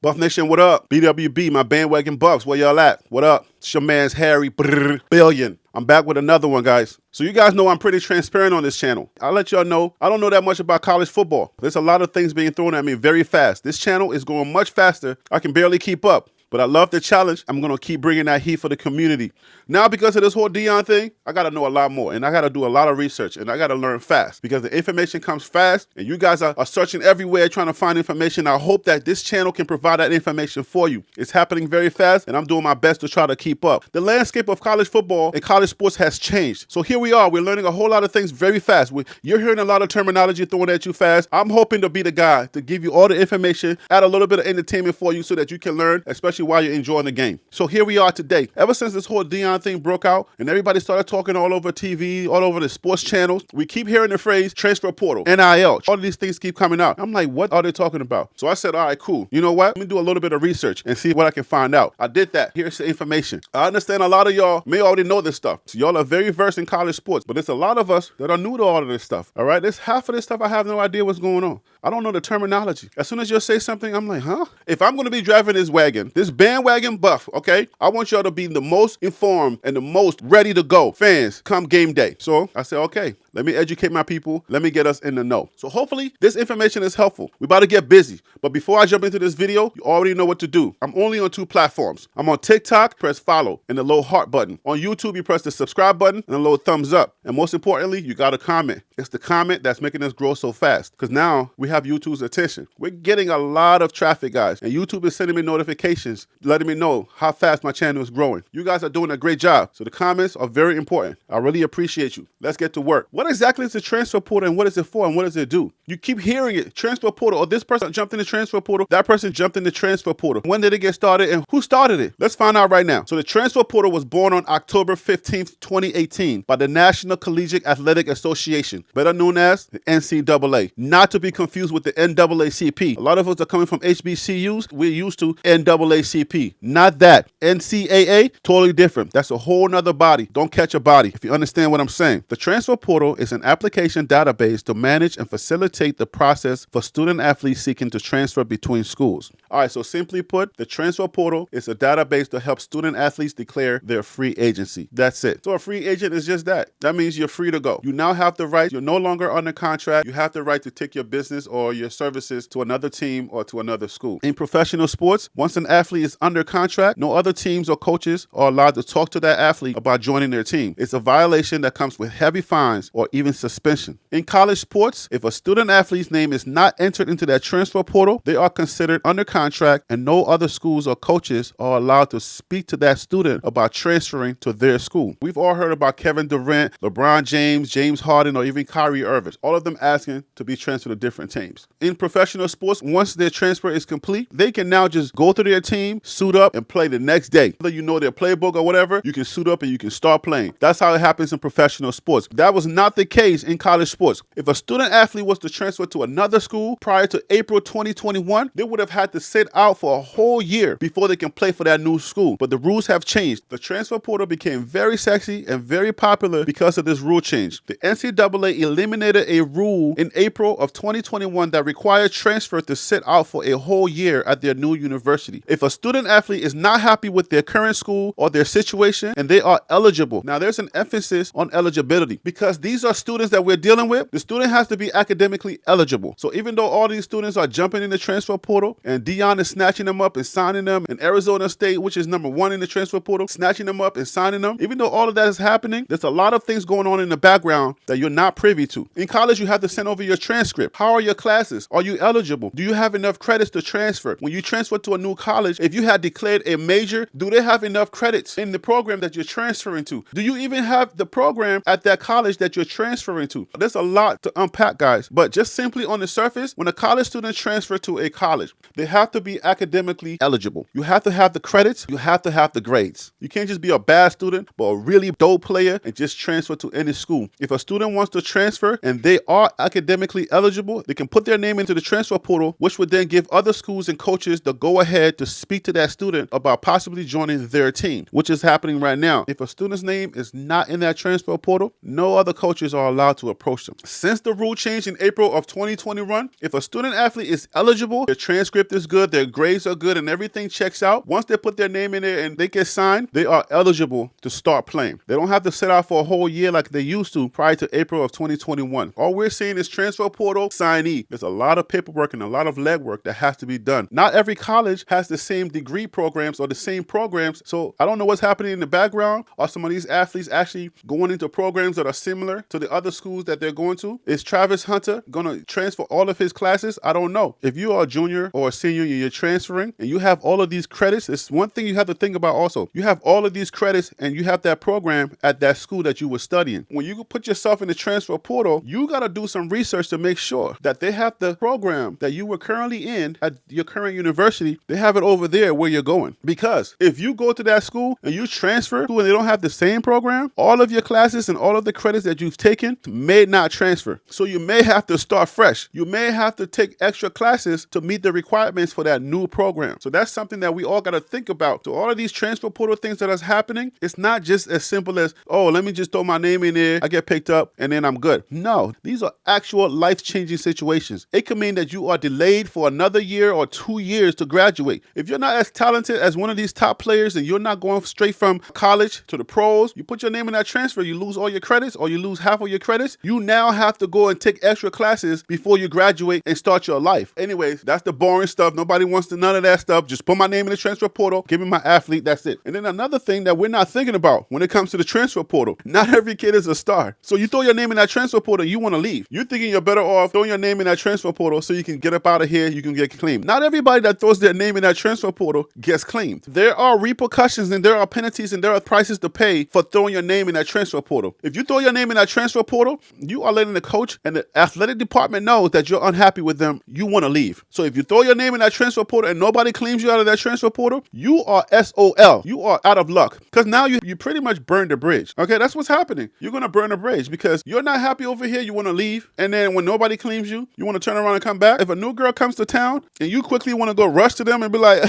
Buff Nation, what up? BWB, my bandwagon Buffs, where y'all at? What up? It's your man's Harry Billion. I'm back with another one, guys. So you guys know I'm pretty transparent on this channel. I'll let y'all know I don't know that much about college football. There's a lot of things being thrown at me very fast. This channel is going much faster. I can barely keep up. But I love the challenge. I'm going to keep bringing that heat for the community. Now, because of this whole Deion thing, I got to know a lot more. And I got to do a lot of research. And I got to learn fast. Because the information comes fast. And you guys are searching everywhere trying to find information. I hope that this channel can provide that information for you. It's happening very fast. And I'm doing my best to try to keep up. The landscape of college football and college sports has changed. So here we are. We're learning a whole lot of things very fast. You're hearing a lot of terminology thrown at you fast. I'm hoping to be the guy to give you all the information, add a little bit of entertainment for you so that you can learn, especially while you're enjoying the game. So here we are today. Ever since this whole Deion thing broke out and everybody started talking all over TV, all over the sports channels, we keep hearing the phrase transfer portal, NIL. All of these things keep coming out. I'm like, what are they talking about? So I said, all right, cool. You know what? Let me do a little bit of research and see what I can find out. I did that. Here's the information. I understand a lot of y'all may already know this stuff. So y'all are very versed in college sports, but there's a lot of us that are new to all of this stuff. All right? There's half of this stuff I have no idea what's going on. I don't know the terminology. As soon as you say something, I'm like, huh? If I'm going to be driving this wagon, this bandwagon Buff, okay, I want y'all to be the most informed and the most ready to go fans come game day. So I said, okay, let me educate my people. Let me get us in the know. So hopefully this information is helpful. We about to get busy. But before I jump into this video, you already know what to do. I'm only on 2 platforms. I'm on TikTok, press follow and the little heart button. On YouTube, you press the subscribe button and a little thumbs up. And most importantly, you got to comment. It's the comment that's making us grow so fast. Because now we have YouTube's attention. We're getting a lot of traffic, guys. And YouTube is sending me notifications, letting me know how fast my channel is growing. You guys are doing a great job. So the comments are very important. I really appreciate you. Let's get to work. What exactly is the transfer portal and what is it for and what does it do? You keep hearing it. Transfer portal. Or this person jumped in the transfer portal. That person jumped in the transfer portal. When did it get started and who started it? Let's find out right now. So the transfer portal was born on October 15th, 2018 by the National Collegiate Athletic Association, better known as the NCAA. Not to be confused with the NAACP. A lot of us are coming from HBCUs. We're used to NAACP. Not that. NCAA, totally different. That's a whole nother body. Don't catch a body, if you understand what I'm saying. The transfer portal is an application database to manage and facilitate the process for student athletes seeking to transfer between schools. All right, so simply put, the transfer portal is a database to help student athletes declare their free agency. That's it. So a free agent is just that. That means you're free to go. You now have the right. You're no longer under contract. You have the right to take your business or your services to another team or to another school. In professional sports, once an athlete is under contract, no other teams or coaches are allowed to talk to that athlete about joining their team. It's a violation that comes with heavy fines or even suspension. In college sports, if a student athlete's name is not entered into that transfer portal, they are considered under contract and no other schools or coaches are allowed to speak to that student about transferring to their school. We've all heard about Kevin Durant, LeBron James, James Harden, or even Kyrie Irving, all of them asking to be transferred to different teams. In professional sports, once their transfer is complete, they can now just go to their team, suit up, and play the next day. Whether you know their playbook or whatever, you can suit up and you can start playing. That's how it happens in professional sports. That was not the case in college sports. If a student athlete was to transfer to another school prior to April 2021, they would have had to sit out for a whole year before they can play for that new school. But the rules have changed. The transfer portal became very sexy and very popular because of this rule change. The NCAA eliminated a rule in April of 2021 that required transfer to sit out for a whole year at their new university. If a student athlete is not happy with their current school or their situation and they are eligible, now there's an emphasis on eligibility because these are students that we're dealing with. The student has to be academically eligible. So even though all these students are jumping in the transfer portal and Deion is snatching them up and signing them, and Arizona State, which is number 1 in the transfer portal, snatching them up and signing them, even though all of that is happening, there's a lot of things going on in the background that you're not privy to. In college, you have to send over your transcript. How are your classes? Are you eligible? Do you have enough credits to transfer? When you transfer to a new college, if you had declared a major, do they have enough credits in the program that you're transferring to? Do you even have the program at that college that you're transferring to? There's a lot to unpack, guys. But just simply on the surface, when a college student transfers to a college, they have to be academically eligible. You have to have the credits. You have to have the grades. You can't just be a bad student, but a really dope player and just transfer to any school. If a student wants to transfer and they are academically eligible, they can put their name into the transfer portal, which would then give other schools and coaches the go-ahead to speak to that student about possibly joining their team, which is happening right now. If a student's name is not in that transfer portal, no other coach coaches are allowed to approach them. Since the rule changed in April of 2021, if a student athlete is eligible, their transcript is good, their grades are good, and everything checks out, once they put their name in there and they get signed, they are eligible to start playing. They don't have to sit out for a whole year like they used to prior to April of 2021. All we're seeing is transfer portal signee. There's a lot of paperwork and a lot of legwork that has to be done. Not every college has the same degree programs or the same programs, so I don't know what's happening in the background. Are some of these athletes actually going into programs that are similar to the other schools that they're going to? Is Travis Hunter going to transfer all of his classes? I don't know. If you are a junior or a senior and you're transferring and you have all of these credits, it's one thing you have to think about also. You have all of these credits and you have that program at that school that you were studying. When you put yourself in the transfer portal, you got to do some research to make sure that they have the program that you were currently in at your current university. They have it over there where you're going. Because if you go to that school and you transfer and they don't have the same program, all of your classes and all of the credits that you've taken may not transfer. So you may have to start fresh. You may have to take extra classes to meet the requirements for that new program. So that's something that we all got to think about. So all of these transfer portal things that is happening, it's not just as simple as, oh, let me just throw my name in there, I get picked up, and then I'm good. No, these are actual life-changing situations. It could mean that you are delayed for another year or 2 years to graduate. If you're not as talented as one of these top players and you're not going straight from college to the pros, you put your name in that transfer, you lose all your credits or you lose half of your credits, you now have to go and take extra classes before you graduate and start your life. Anyways, that's the boring stuff. Nobody wants to none of that stuff. Just put my name in the transfer portal, give me my athlete, that's it. And then another thing that we're not thinking about when it comes to the transfer portal, not every kid is a star. So you throw your name in that transfer portal, you want to leave. You're thinking you're better off throwing your name in that transfer portal so you can get up out of here, you can get claimed. Not everybody that throws their name in that transfer portal gets claimed. There are repercussions and there are penalties and there are prices to pay for throwing your name in that transfer portal. If you throw your name in that transfer portal, you are letting the coach and the athletic department know that you're unhappy with them, you want to leave. So if you throw your name in that transfer portal and nobody claims you out of that transfer portal, you are SOL. You are out of luck. Because now you pretty much burned the bridge. Okay, that's what's happening. You're going to burn the bridge because you're not happy over here, you want to leave. And then when nobody claims you, you want to turn around and come back. If a new girl comes to town and you quickly want to go rush to them and be like,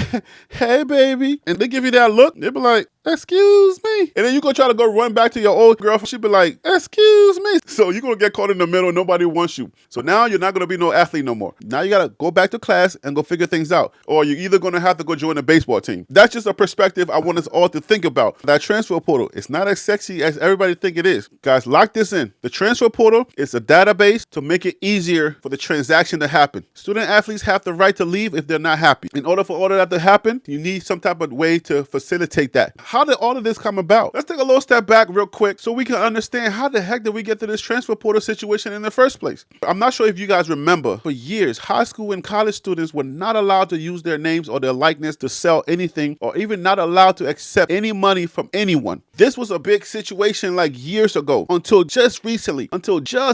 hey, baby. And they give you that look, they be like, excuse me. And then you go try to go run back to your old girlfriend. She'd be like, excuse me. So you're going to get caught in the middle. Nobody wants you. So now you're not going to be no athlete no more. Now you got to go back to class and go figure things out. Or you're either going to have to go join a baseball team. That's just a perspective I want us all to think about. That transfer portal, it's not as sexy as everybody think it is. Guys, lock this in. The transfer portal is a database to make it easier for the transaction to happen. Student athletes have the right to leave if they're not happy. In order for all of that to happen, you need some type of way to facilitate that. How did all of this come about? Let's take a little step back real quick so we can understand how the heck did we get to this transfer portal situation in the first place. I'm not sure if you guys remember, for years, high school and college students were not allowed to use their names or their likeness to sell anything or even not allowed to accept any money from anyone. This was a big situation like years ago until just recently,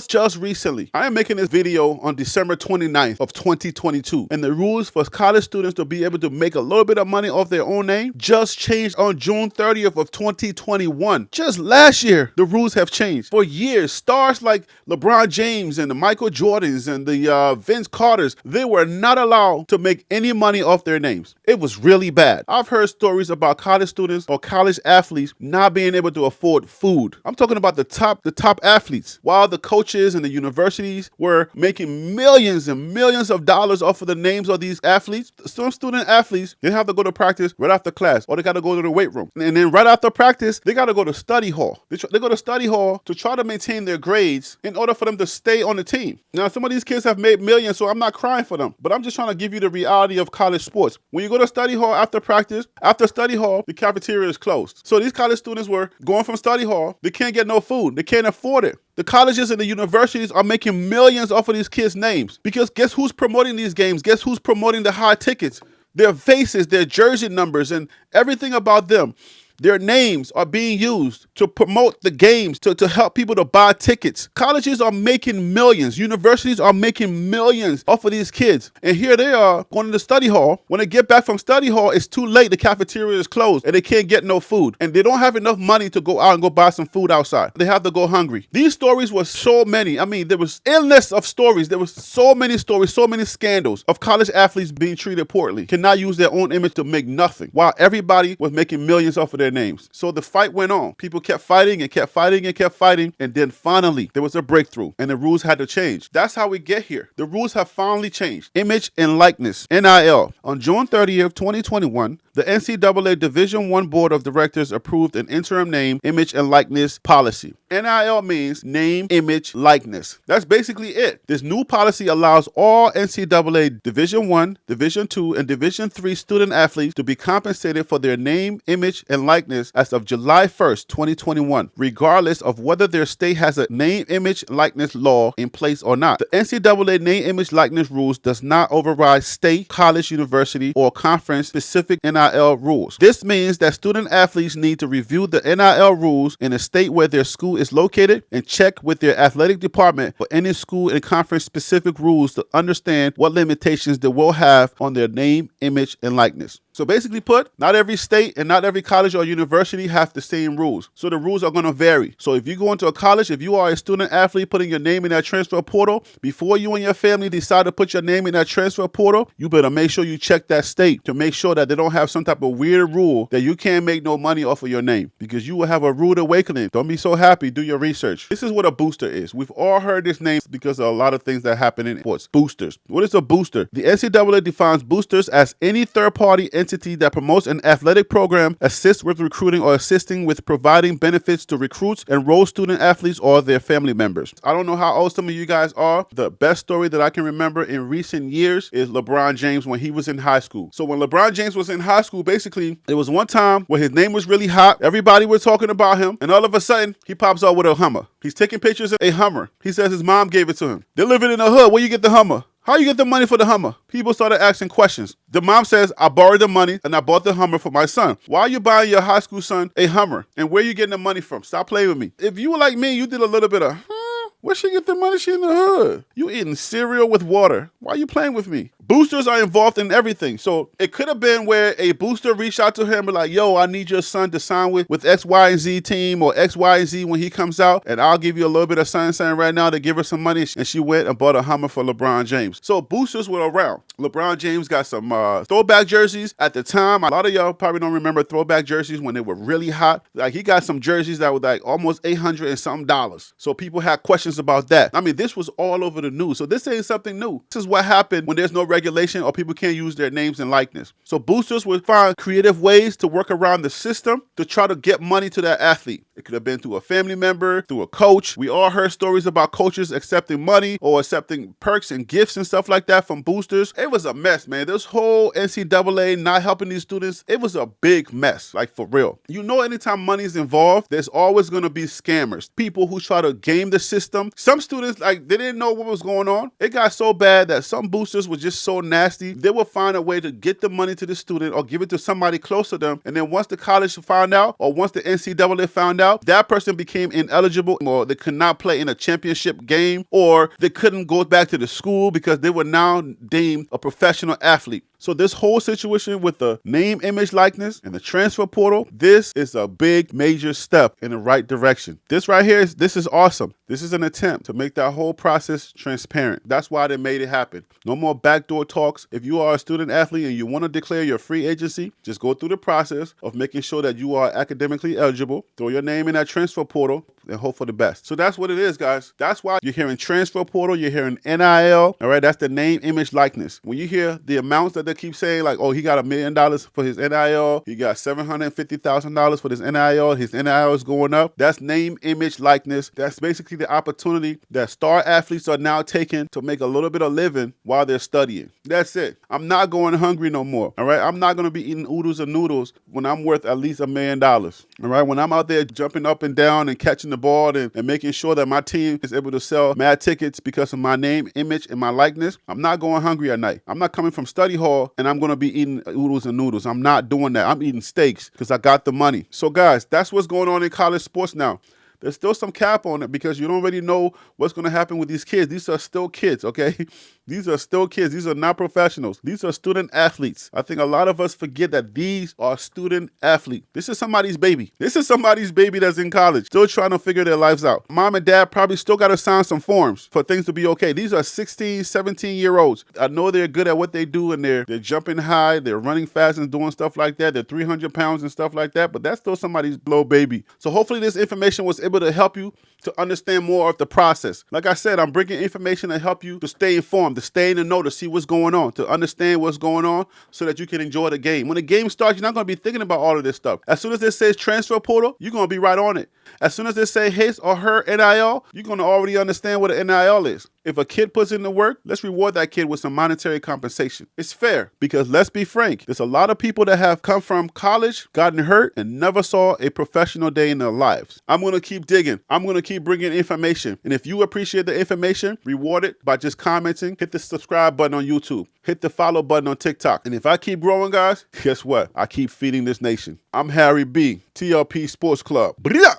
just recently. I am making this video on December 29th of 2022 and the rules for college students to be able to make a little bit of money off their own name just changed on June 30th of 2021. Just last year, the rules have changed. For years, stars like LeBron James and the Michael Jordans and the Vince Carters, they were not allowed to make any money off their names. It was really bad. I've heard stories about college students or college athletes not being able to afford food. I'm talking about the top athletes. While the coaches and the universities were making millions and millions of dollars off of the names of these athletes, some student athletes, they have to go to practice right after class or they got to go to the weight room. And then right after practice, they got to go to study hall. They go to study hall to try to maintain their grades in order for them to stay on the team. Now, some of these kids have made millions, so I'm not crying for them, but I'm just trying to give you the reality of college sports. When you go to study hall after practice, after study hall, the cafeteria is closed. So these college students were going from study hall. They can't get no food. They can't afford it. The colleges and the universities are making millions off of these kids' names because guess who's promoting these games? Guess who's promoting the high tickets? Their faces, their jersey numbers, and everything about them. Their names are being used to promote the games, to help people to buy tickets. Colleges are making millions. Universities are making millions off of these kids. And here they are going to the study hall. When they get back from study hall, it's too late. The cafeteria is closed and they can't get no food. And they don't have enough money to go out and go buy some food outside. They have to go hungry. These stories were so many. I mean, there was endless of stories. There was so many stories, so many scandals of college athletes being treated poorly, cannot use their own image to make nothing, while everybody was making millions off of their their names. So the fight went on. People kept fighting and kept fighting and kept fighting. And then finally, there was a breakthrough and the rules had to change. That's how we get here. The rules have finally changed. Image and likeness, NIL. On June 30th, 2021, the NCAA Division I Board of Directors approved an interim name, image, and likeness policy. NIL means name, image, likeness. That's basically it. This new policy allows all NCAA Division I, Division II, and Division III student athletes to be compensated for their name, image, and likeness as of July 1st, 2021, regardless of whether their state has a name, image, likeness law in place or not. The NCAA name, image, likeness rules does not override state, college, university, or conference-specific NIL rules. This means that student athletes need to review the NIL rules in the state where their school is located and check with their athletic department for any school and conference-specific rules to understand what limitations they will have on their name, image, and likeness. So basically put, not every state and not every college or university have the same rules. So the rules are going to vary. So if you go into a college, if you are a student athlete putting your name in that transfer portal, before you and your family decide to put your name in that transfer portal, you better make sure you check that state to make sure that they don't have some type of weird rule that you can't make no money off of your name, because you will have a rude awakening. Don't be so happy. Do your research. This is what a booster is. We've all heard this name because of a lot of things that happen in sports. Boosters. What is a booster? The NCAA defines boosters as any third-party entity that promotes an athletic program, assists with recruiting, or assisting with providing benefits to recruits, enroll student athletes, or their family members. I don't know how old some of you guys are. The best story that I can remember in recent years is LeBron James when he was in high school. So when LeBron James was in high school, basically, there was one time where his name was really hot. Everybody was talking about him, and all of a sudden, he pops out with a Hummer. He's taking pictures of a Hummer. He says his mom gave it to him. They're living in the hood. Where you get the Hummer? How you get the money for the Hummer? People started asking questions. The mom says, I borrowed the money and I bought the Hummer for my son. Why are you buying your high school son a Hummer? And where you getting the money from? Stop playing with me. If you were like me, you did a little bit of, where she get the money? She in the hood. You eating cereal with water. Why are you playing with me? Boosters are involved in everything. So it could have been where a booster reached out to him and like, yo, I need your son to sign with X, Y, and Z team or X, Y, and Z when he comes out. And I'll give you a little bit of sign right now to give her some money. And she went and bought a Hummer for LeBron James. So boosters were around. LeBron James got some throwback jerseys at the time. A lot of y'all probably don't remember throwback jerseys when they were really hot. Like he got some jerseys that were like almost $800 and something. So people had questions about that. I mean, this was all over the news. So this ain't something new. This is what happened when there's no regulation or people can't use their names and likeness. So boosters would find creative ways to work around the system to try to get money to that athlete. It could have been through a family member, through a coach. We all heard stories about coaches accepting money or accepting perks and gifts and stuff like that from boosters. It was a mess, man. This whole NCAA not helping these students, it was a big mess, like for real. You know, anytime money is involved, there's always going to be scammers, people who try to game the system. Some students, like, they didn't know what was going on. It got so bad that some boosters were just so nasty. They would find a way to get the money to the student or give it to somebody close to them. And then once the college found out or once the NCAA found out, that person became ineligible or they could not play in a championship game or they couldn't go back to the school because they were now deemed a professional athlete. So this whole situation with the name, image, likeness, and the transfer portal, this is a big, major step in the right direction. This right here, this is awesome. This is an attempt to make that whole process transparent. That's why they made it happen. No more backdoor talks. If you are a student athlete and you want to declare your free agency, just go through the process of making sure that you are academically eligible, throw your name in that transfer portal, and hope for the best. So that's what it is, guys. That's why you're hearing transfer portal, you're hearing NIL, all right? That's the name, image, likeness. When you hear the amounts that they keep saying, like, oh, he got $1 million for his NIL, he got $750,000 for his NIL is going up. That's name, image, likeness. That's basically the opportunity that star athletes are now taking to make a little bit of living while they're studying. That's it. I'm not going hungry no more, all right? I'm not going to be eating oodles and noodles when I'm worth at least $1 million, all right? When I'm out there jumping up and down and catching the ball and making sure that my team is able to sell mad tickets because of my name, image, and my likeness, I'm not going hungry at night. I'm not coming from study hall and I'm going to be eating oodles and noodles. I'm not doing that. I'm eating steaks because I got the money. So guys, that's what's going on in college sports now. There's still some cap on it because you don't really know what's going to happen with these kids. These are still kids, okay? These are still kids. These are not professionals. These are student athletes. I think a lot of us forget that these are student athletes. This is somebody's baby. This is somebody's baby that's in college, still trying to figure their lives out. Mom and dad probably still got to sign some forms for things to be okay. These are 16, 17-year-olds. I know they're good at what they do, and they're jumping high, they're running fast and doing stuff like that. They're 300 pounds and stuff like that, but that's still somebody's little baby. So hopefully this information was able to help you to understand more of the process. Like I said, I'm bringing information to help you to stay informed, to stay in the know, to see what's going on, to understand what's going on so that you can enjoy the game. When the game starts, you're not going to be thinking about all of this stuff. As soon as it says transfer portal, you're going to be right on it. As soon as they say his or her NIL, you're going to already understand what an NIL is. If a kid puts in the work, let's reward that kid with some monetary compensation. It's fair because let's be frank, there's a lot of people that have come from college, gotten hurt, and never saw a professional day in their lives. I'm going to keep digging. I'm going to keep bringing information. And if you appreciate the information, reward it by just commenting. Hit the subscribe button on YouTube. Hit the follow button on TikTok. And if I keep growing, guys, guess what? I keep feeding this nation. I'm Harry B, TLP Sports Club. Bria!